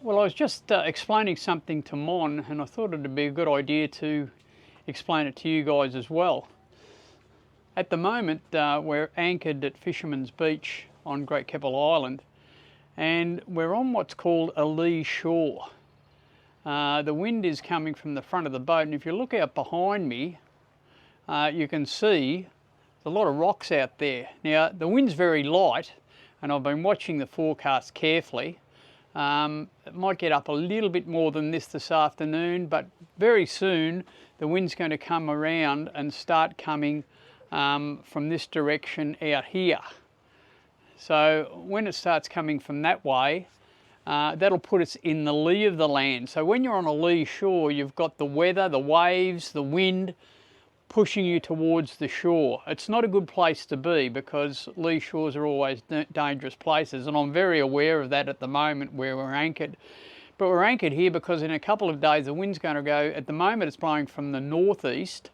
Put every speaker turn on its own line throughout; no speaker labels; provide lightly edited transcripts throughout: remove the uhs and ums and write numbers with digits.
Well, I was just explaining something to Mon, and I thought it'd be a good idea to explain it to you guys as well. At the moment, we're anchored at Fisherman's Beach on Great Keppel Island, and we're on what's called a lee shore. The wind is coming from the front of the boat, and if you look out behind me, you can see there's a lot of rocks out there. Now, the wind's very light, and I've been watching the forecast carefully. It might get up a little bit more than this afternoon, but very soon the wind's going to come around and start coming from this direction out here. So when it starts coming from that way, that'll put us in the lee of the land. So when you're on a lee shore, you've got the weather, the waves, the wind pushing you towards the shore. It's not a good place to be because lee shores are always dangerous places, and I'm very aware of that at the moment where we're anchored. But we're anchored here because in a couple of days the wind's going to go, at the moment it's blowing from the northeast,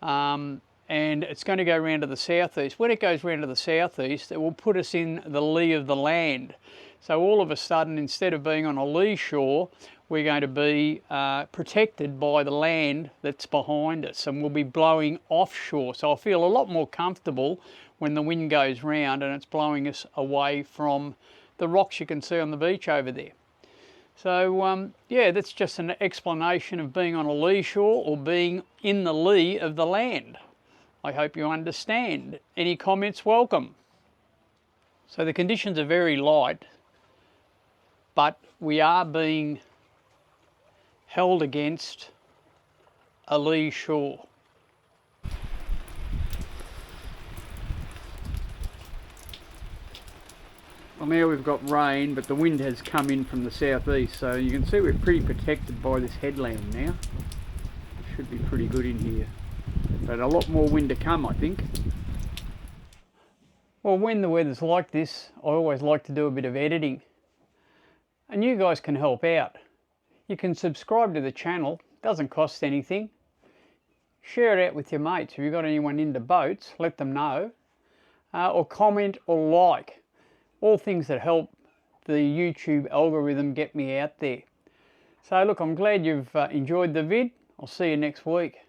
and it's going to go round to the southeast. When it goes round to the southeast, it will put us in the lee of the land. So all of a sudden, instead of being on a lee shore, we're going to be protected by the land that's behind us, and we'll be blowing offshore. So I'll feel a lot more comfortable when the wind goes round and it's blowing us away from the rocks you can see on the beach over there. So yeah, that's just an explanation of being on a lee shore or being in the lee of the land. I hope you understand. Any comments, welcome. So the conditions are very light, but we are being held against a lee shore. Well, now we've got rain, but the wind has come in from the southeast, so you can see we're pretty protected by this headland now. It should be pretty good in here, but a lot more wind to come, I think. Well, when the weather's like this, I always like to do a bit of editing, and you guys can help out. You can subscribe to the channel, doesn't cost anything. Share it out with your mates. If you've got anyone into boats, let them know. Or comment or like. All things that help the YouTube algorithm get me out there. So look, I'm glad you've enjoyed the vid. I'll see you next week.